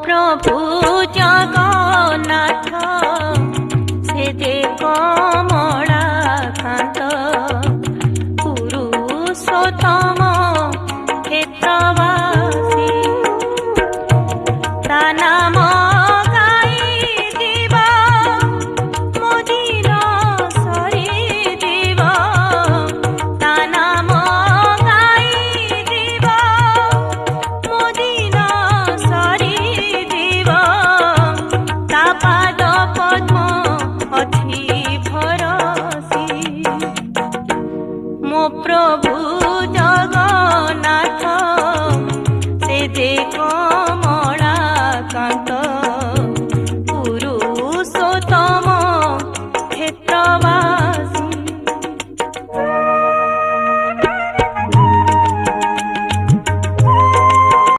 प्रभु जगन्नाथ से जे कमलाकान्त पुरुषोत्तम क्षेत्रवासी ता नाम गाई जीव मोदिन सरी जीव ता नाम गाई जीव मोदिन सरी जीव ता पाद पद्म अछि भरसी मो प्रभु जगन्नाथ से जे